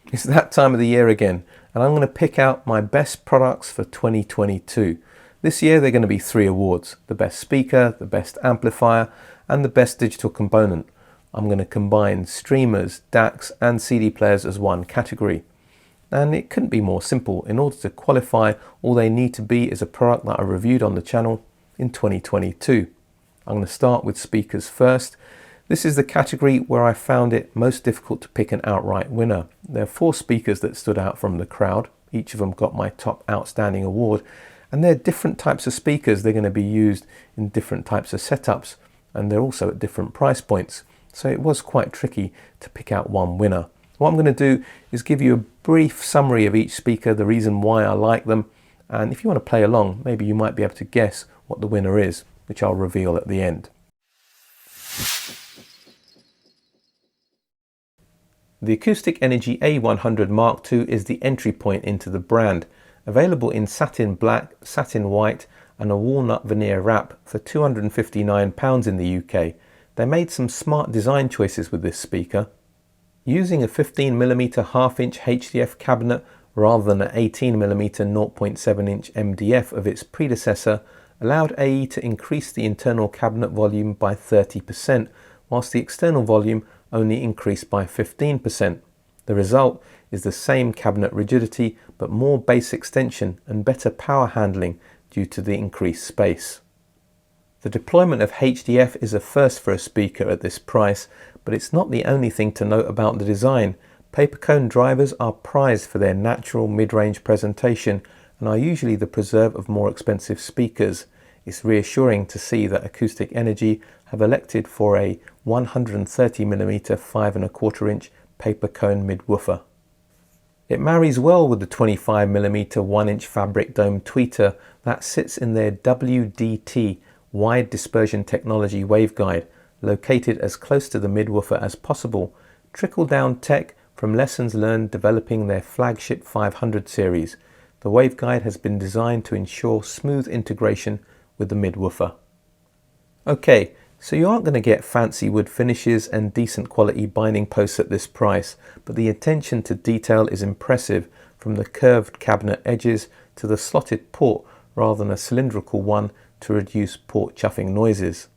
It's that time of the year again, and I'm going to pick out my best products for 2022. This year they're going to be 3 awards: the best speaker, the best amplifier, and the best digital component. I'm going to combine streamers, DACs and CD players as one category. And it couldn't be more simple. In order to qualify, all they need to be is a product that I reviewed on the channel in 2022. I'm going to start with speakers first. This is the category where I found it most difficult to pick an outright winner. There are 4 speakers that stood out from the crowd. Each of them got my top outstanding award, and they're different types of speakers. They're going to be used in different types of setups, and they're also at different price points. So it was quite tricky to pick out one winner. What I'm going to do is give you a brief summary of each speaker, the reason why I like them, and if you want to play along, maybe you might be able to guess what the winner is, which I'll reveal at the end. The Acoustic Energy A100 Mark II is the entry point into the brand, available in satin black, satin white and a walnut veneer wrap for £259 in the UK. They made some smart design choices with this speaker. Using a 15mm half-inch HDF cabinet rather than an 18mm 0.7-inch MDF of its predecessor allowed AE to increase the internal cabinet volume by 30%, whilst the external volume only increased by 15%. The result is the same cabinet rigidity but more bass extension and better power handling due to the increased space. The deployment of HDF is a first for a speaker at this price, but it's not the only thing to note about the design. Paper cone drivers are prized for their natural mid-range presentation and are usually the preserve of more expensive speakers. It's reassuring to see that Acoustic Energy have elected for a 130mm 5¼ paper cone mid-woofer. It marries well with the 25mm 1-inch fabric dome tweeter that sits in their WDT wide dispersion technology waveguide, located as close to the mid-woofer as possible. Trickle-down tech from lessons learned developing their flagship 500 series. The waveguide has been designed to ensure smooth integration with the mid-woofer. Okay, so you aren't going to get fancy wood finishes and decent quality binding posts at this price, but the attention to detail is impressive, from the curved cabinet edges to the slotted port rather than a cylindrical one to reduce port chuffing noises.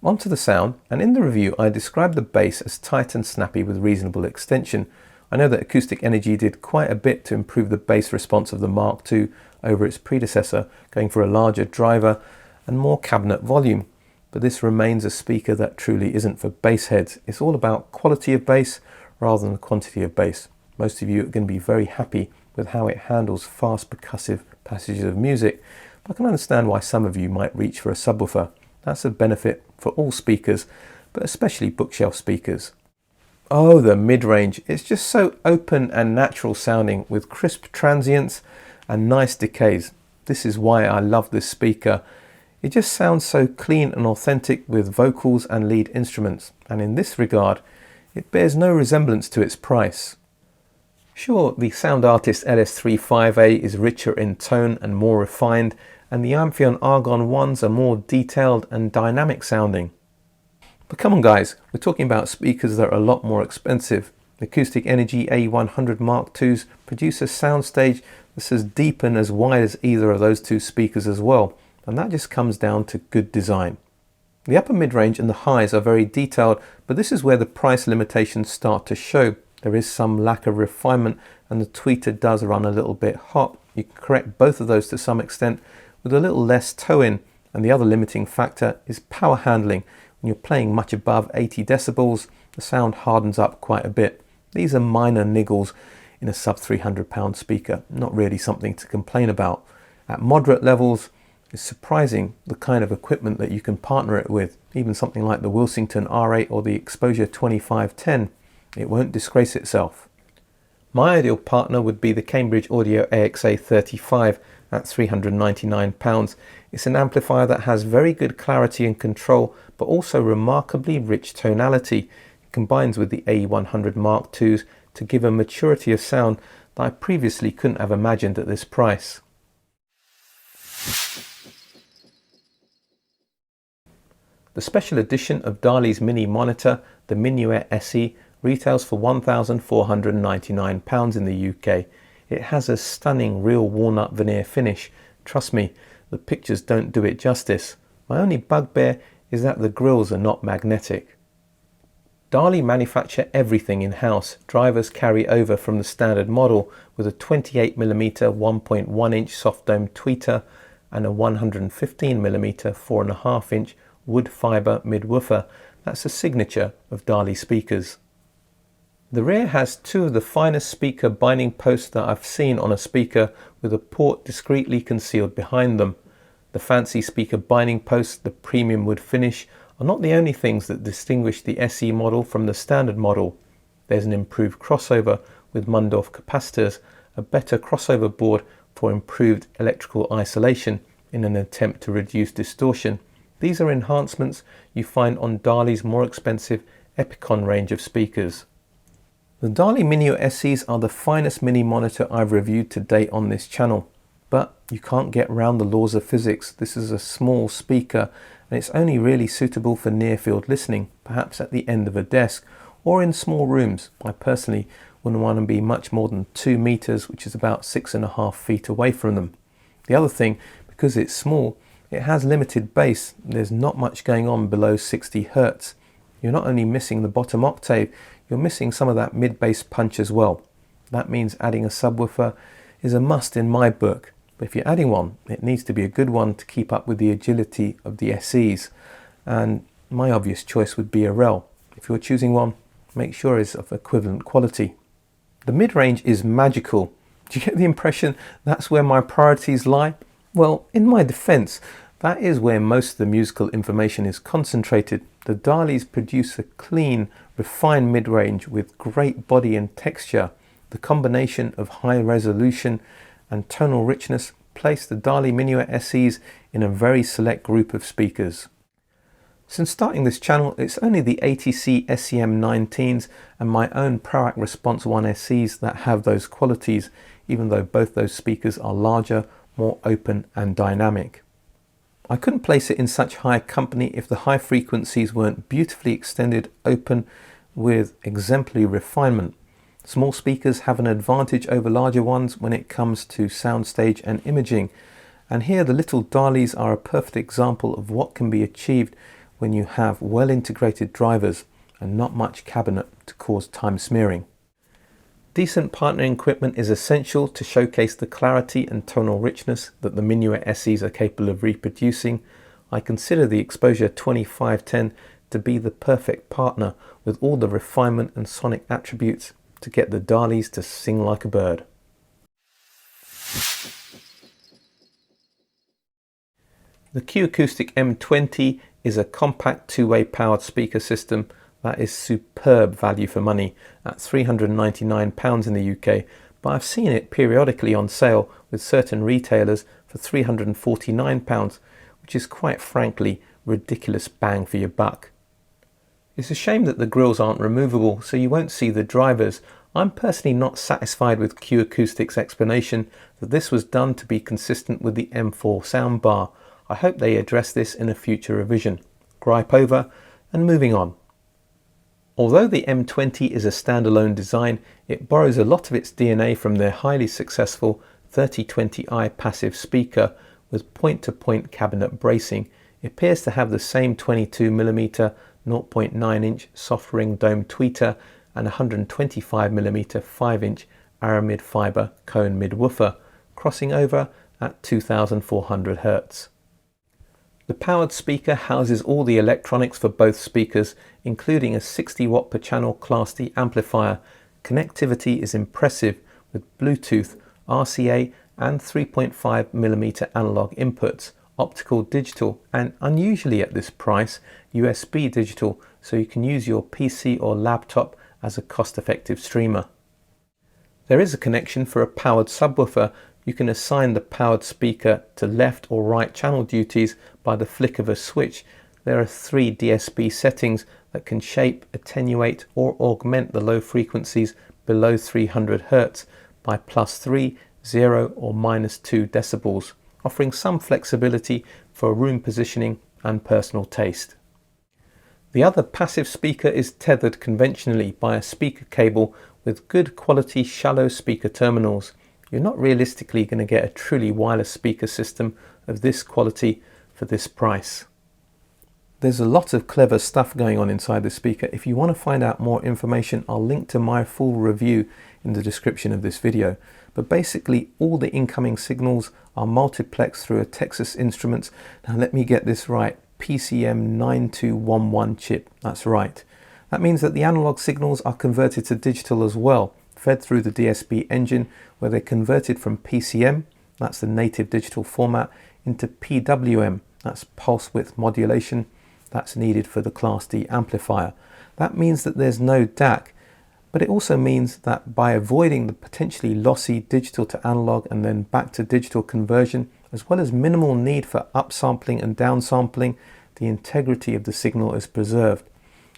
Onto the sound, and in the review I described the bass as tight and snappy with reasonable extension. I know that Acoustic Energy did quite a bit to improve the bass response of the Mark II over its predecessor, going for a larger driver and more cabinet volume. But this remains a speaker that truly isn't for bass heads. It's all about quality of bass rather than quantity of bass. Most of you are going to be very happy with how it handles fast percussive passages of music, but I can understand why some of you might reach for a subwoofer. That's a benefit for all speakers, but especially bookshelf speakers. Oh, the mid-range. It's just so open and natural sounding with crisp transients and nice decays. This is why I love this speaker. It just sounds so clean and authentic with vocals and lead instruments, and in this regard, it bears no resemblance to its price. Sure, the Sound Artist LS35A is richer in tone and more refined, and the Amphion Argon ones are more detailed and dynamic sounding. But come on guys, we're talking about speakers that are a lot more expensive. The Acoustic Energy A100 Mark IIs produce a soundstage that's as deep and as wide as either of those 2 speakers as well, and that just comes down to good design. The upper mid-range and the highs are very detailed, but this is where the price limitations start to show. There is some lack of refinement and the tweeter does run a little bit hot. You can correct both of those to some extent with a little less toe-in, and the other limiting factor is power handling. When you're playing much above 80 decibels, the sound hardens up quite a bit. These are minor niggles in a sub £300 speaker, not really something to complain about. At moderate levels, it's surprising the kind of equipment that you can partner it with. Even something like the Wilsington R8 or the Exposure 2510, it won't disgrace itself. My ideal partner would be the Cambridge Audio AXA 35 at £399. It's an amplifier that has very good clarity and control, but also remarkably rich tonality. It combines with the A100 Mark IIs to give a maturity of sound that I previously couldn't have imagined at this price. The special edition of DALI's mini monitor, the Menuet SE, retails for £1,499 in the UK. It has a stunning real walnut veneer finish. Trust me, the pictures don't do it justice. My only bugbear is that the grills are not magnetic. DALI manufacture everything in-house. Drivers carry over from the standard model with a 28mm 1.1-inch soft dome tweeter and a 115mm 4.5-inch wood fibre mid-woofer. That's a signature of DALI speakers. The rear has two of the finest speaker binding posts that I've seen on a speaker, with a port discreetly concealed behind them. The fancy speaker binding posts, the premium wood finish, are not the only things that distinguish the SE model from the standard model. There's an improved crossover with Mundorf capacitors, a better crossover board for improved electrical isolation in an attempt to reduce distortion. These are enhancements you find on DALI's more expensive Epicon range of speakers. The DALI Menuet SEs are the finest mini monitor I've reviewed to date on this channel. But you can't get round the laws of physics. This is a small speaker and it's only really suitable for near field listening, perhaps at the end of a desk or in small rooms. I personally wouldn't want to be much more than 2 meters, which is about 6.5 feet away from them. The other thing, because it's small, it has limited bass. There's not much going on below 60 Hertz. You're not only missing the bottom octave, you're missing some of that mid-bass punch as well. That means adding a subwoofer is a must in my book. But if you're adding one, it needs to be a good one to keep up with the agility of the SEs. And my obvious choice would be a REL. If you're choosing one, make sure it's of equivalent quality. The mid-range is magical. Do you get the impression that's where my priorities lie? Well, in my defense, that is where most of the musical information is concentrated. The DALIs produce a clean, refined mid-range with great body and texture. The combination of high resolution and tonal richness place the DALI Menuet SEs in a very select group of speakers. Since starting this channel, it's only the ATC SEM19s and my own ProAct Response 1 SEs that have those qualities, even though both those speakers are larger, more open and dynamic. I couldn't place it in such high company if the high frequencies weren't beautifully extended, open, with exemplary refinement. Small speakers have an advantage over larger ones when it comes to soundstage and imaging, and here the little DALIs are a perfect example of what can be achieved when you have well integrated drivers and not much cabinet to cause time smearing. Decent partnering equipment is essential to showcase the clarity and tonal richness that the Menuet SEs are capable of reproducing. I consider the Exposure 2510 to be the perfect partner with all the refinement and sonic attributes to get the DALIs to sing like a bird. The Acoustic M20 is a compact two-way powered speaker system that is superb value for money at £399 in the UK, but I've seen it periodically on sale with certain retailers for £349, which is quite frankly ridiculous bang for your buck. It's a shame that the grills aren't removable, so you won't see the drivers. I'm personally not satisfied with Acoustic's explanation that this was done to be consistent with the M4 soundbar. I hope they address this in a future revision. Gripe over and moving on. Although the M20 is a standalone design, it borrows a lot of its DNA from their highly successful 3020i passive speaker with point-to-point cabinet bracing. It appears to have the same 22mm 0.9-inch soft ring dome tweeter and 125mm 5-inch aramid fibre cone mid-woofer, crossing over at 2400 Hz. The powered speaker houses all the electronics for both speakers, including a 60 watt per channel Class D amplifier. Connectivity is impressive with Bluetooth, RCA and 3.5mm analog inputs, optical digital, and unusually at this price, USB digital, so you can use your PC or laptop as a cost-effective streamer. There is a connection for a powered subwoofer. You can assign the powered speaker to left or right channel duties by the flick of a switch. There are 3 DSP settings that can shape, attenuate or augment the low frequencies below 300 Hz by +3, 0 or -2 decibels, offering some flexibility for room positioning and personal taste. The other passive speaker is tethered conventionally by a speaker cable with good quality shallow speaker terminals. You're not realistically going to get a truly wireless speaker system of this quality for this price. There's a lot of clever stuff going on inside the speaker. If you want to find out more information, I'll link to my full review in the description of this video. But basically all the incoming signals are multiplexed through a Texas Instruments, now let me get this right, PCM 9211 chip. That's right. That means that the analog signals are converted to digital as well, fed through the DSP engine, where they're converted from PCM, that's the native digital format, into PWM, that's pulse width modulation, that's needed for the Class D amplifier. That means that there's no DAC, but it also means that by avoiding the potentially lossy digital to analog and then back to digital conversion, as well as minimal need for upsampling and downsampling, the integrity of the signal is preserved.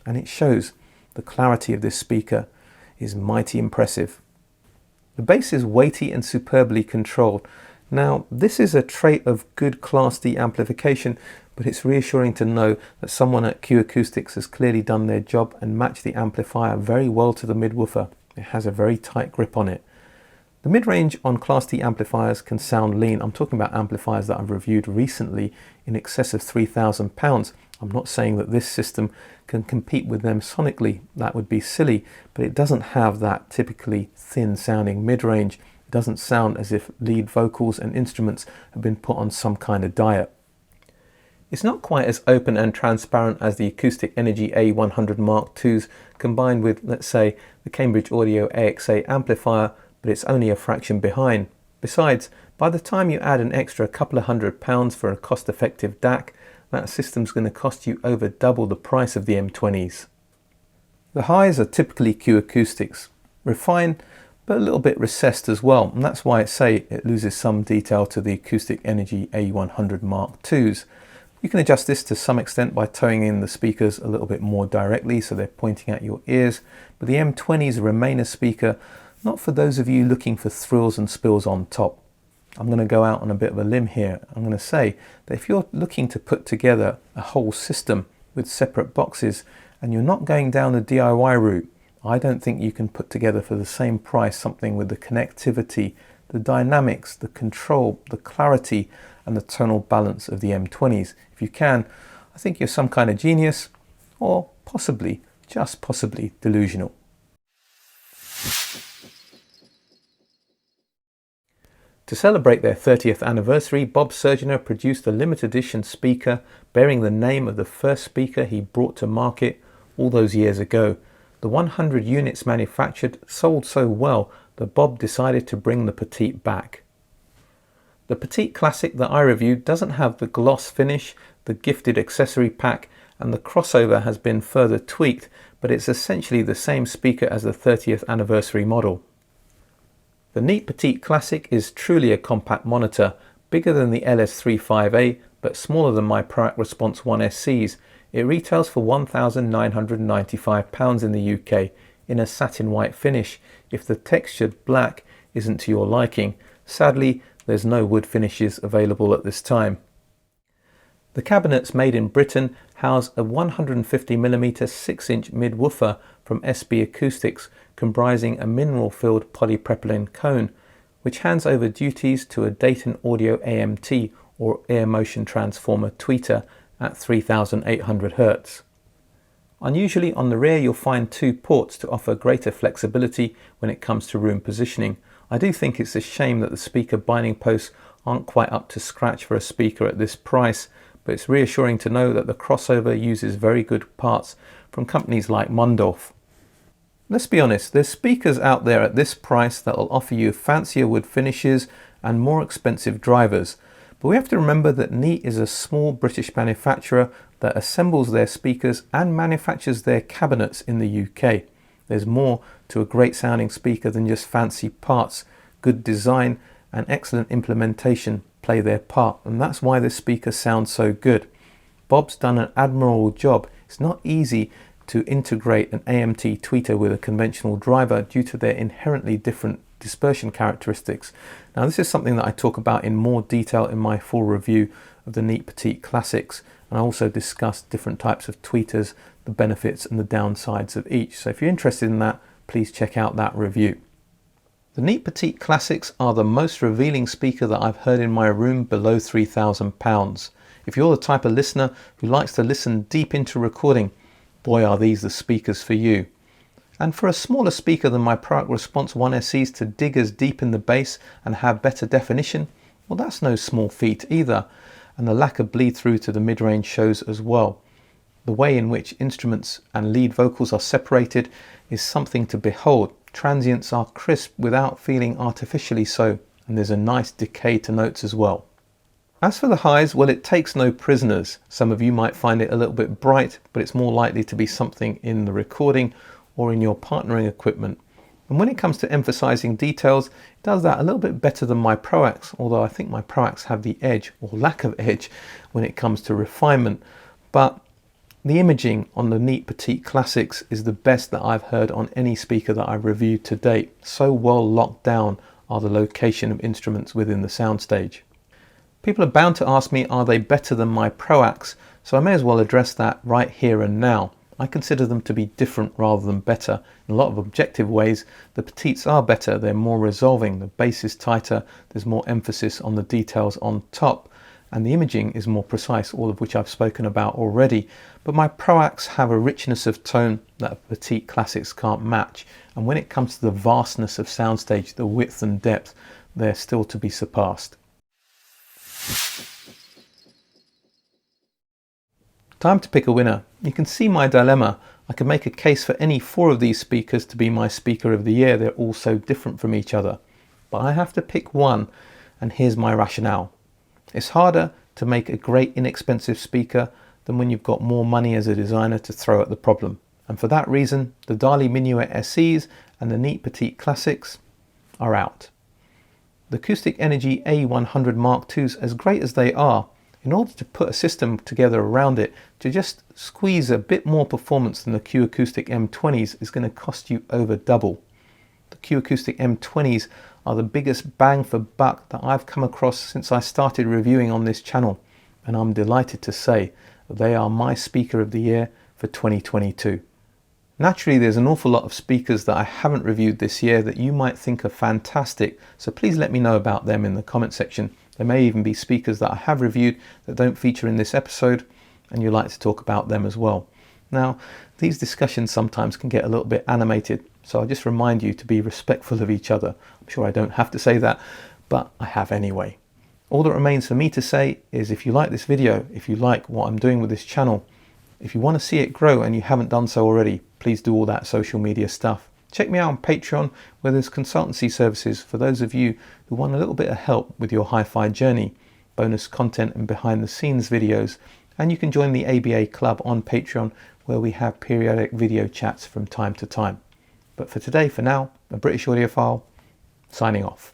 And it shows the clarity of this speaker is mighty impressive. The bass is weighty and superbly controlled. Now, this is a trait of good Class D amplification, but it's reassuring to know that someone at Q Acoustics has clearly done their job and matched the amplifier very well to the midwoofer. It has a very tight grip on it. The mid-range on Class D amplifiers can sound lean. I'm talking about amplifiers that I've reviewed recently in excess of £3,000. I'm not saying that this system can compete with them sonically. That would be silly, but it doesn't have that typically thin sounding mid-range. It doesn't sound as if lead vocals and instruments have been put on some kind of diet. It's not quite as open and transparent as the Acoustic Energy A100 Mark IIs combined with, let's say, the Cambridge Audio AXA amplifier, but it's only a fraction behind. Besides, by the time you add an extra couple of £100 for a cost-effective DAC, that system's going to cost you over double the price of the M20s. The highs are typically Q Acoustics, refined but a little bit recessed as well, and that's why I say it loses some detail to the Acoustic Energy A100 Mark IIs. You can adjust this to some extent by towing in the speakers a little bit more directly so they're pointing at your ears, but the M20s remain a speaker not for those of you looking for thrills and spills on top. I'm going to go out on a bit of a limb here. I'm going to say that if you're looking to put together a whole system with separate boxes and you're not going down the DIY route, I don't think you can put together for the same price something with the connectivity, the dynamics, the control, the clarity and the tonal balance of the M20s. If you can, I think you're some kind of genius, or possibly, just possibly, delusional. To celebrate their 30th anniversary, Bob Surgener produced a limited edition speaker bearing the name of the first speaker he brought to market all those years ago. The 100 units manufactured sold so well that Bob decided to bring the Petite back. The Petite Classic that I reviewed doesn't have the gloss finish, the gifted accessory pack, and the crossover has been further tweaked, but it's essentially the same speaker as the 30th anniversary model. The neat Petite Classic is truly a compact monitor, bigger than the LS35A but smaller than my Proact Response 1 SCs. It retails for £1,995 in the UK in a satin white finish if the textured black isn't to your liking. Sadly, there's no wood finishes available at this time. The cabinets made in Britain house a 150mm 6-inch mid-woofer from SB Acoustics comprising a mineral-filled polypropylene cone, which hands over duties to a Dayton Audio AMT or Air Motion Transformer tweeter at 3800 Hz. Unusually on the rear you'll find two ports to offer greater flexibility when it comes to room positioning. I do think it's a shame that the speaker binding posts aren't quite up to scratch for a speaker at this price, but it's reassuring to know that the crossover uses very good parts from companies like Mundorf. Let's be honest, there's speakers out there at this price that will offer you fancier wood finishes and more expensive drivers, but we have to remember that Neat is a small British manufacturer that assembles their speakers and manufactures their cabinets in the UK. There's more to a great sounding speaker than just fancy parts. Good design and excellent implementation play their part, and that's why this speaker sounds so good. Bob's done an admirable job. It's not easy to integrate an AMT tweeter with a conventional driver due to their inherently different dispersion characteristics. Now this is something that I talk about in more detail in my full review of the Neat Petite Classics, and I also discuss different types of tweeters the benefits and the downsides of each. So if you're interested in that, please check out that review. The Neat Petite Classics are the most revealing speaker that I've heard in my room below £3,000. If you're the type of listener who likes to listen deep into recording, boy are these the speakers for you. And for a smaller speaker than my Product Response 1 SEs to dig as deep in the bass and have better definition, well, that's no small feat either. And the lack of bleed through to the mid-range shows as well. The way in which instruments and lead vocals are separated is something to behold. Transients are crisp without feeling artificially so, and there's a nice decay to notes as well. As for the highs, well, it takes no prisoners. Some of you might find it a little bit bright, but it's more likely to be something in the recording or in your partnering equipment. And when it comes to emphasizing details, it does that a little bit better than my Proax, although I think my Proax have the edge, or lack of edge, when it comes to refinement. But the imaging on the Neat Petite Classics is the best that I've heard on any speaker that I've reviewed to date. So well locked down are the location of instruments within the soundstage. People are bound to ask me, are they better than my Proax? So I may as well address that right here and now. I consider them to be different rather than better. In a lot of objective ways, the Petites are better. They're more resolving, the bass is tighter, there's more emphasis on the details on top, and the imaging is more precise, all of which I've spoken about already. But my Proax have a richness of tone that Petite Classics can't match, and when it comes to the vastness of soundstage, the width and depth, they're still to be surpassed. Time to pick a winner. You can see my dilemma. I can make a case for any 4 of these speakers to be my speaker of the year. They're all so different from each other. But I have to pick one, and here's my rationale. It's harder to make a great inexpensive speaker than when you've got more money as a designer to throw at the problem. And for that reason, the DALI Menuet SEs and the Neat Petite Classics are out. The Acoustic Energy A100 Mark IIs, as great as they are, in order to put a system together around it to just squeeze a bit more performance than the Q Acoustic M20s is going to cost you over double. The Q Acoustic M20s are the biggest bang for buck that I've come across since I started reviewing on this channel, and I'm delighted to say that they are my speaker of the year for 2022. Naturally, there's an awful lot of speakers that I haven't reviewed this year that you might think are fantastic, so please let me know about them in the comment section. There may even be speakers that I have reviewed that don't feature in this episode, and you'd like to talk about them as well. Now, these discussions sometimes can get a little bit animated, so I'll just remind you to be respectful of each other. I'm sure I don't have to say that, but I have anyway. All that remains for me to say is, if you like this video, if you like what I'm doing with this channel, if you want to see it grow and you haven't done so already, please do all that social media stuff. Check me out on Patreon, where there's consultancy services for those of you who want a little bit of help with your hi-fi journey, bonus content and behind the scenes videos, and you can join the ABA Club on Patreon, where we have periodic video chats from time to time. But for today, for now, a British audiophile, signing off.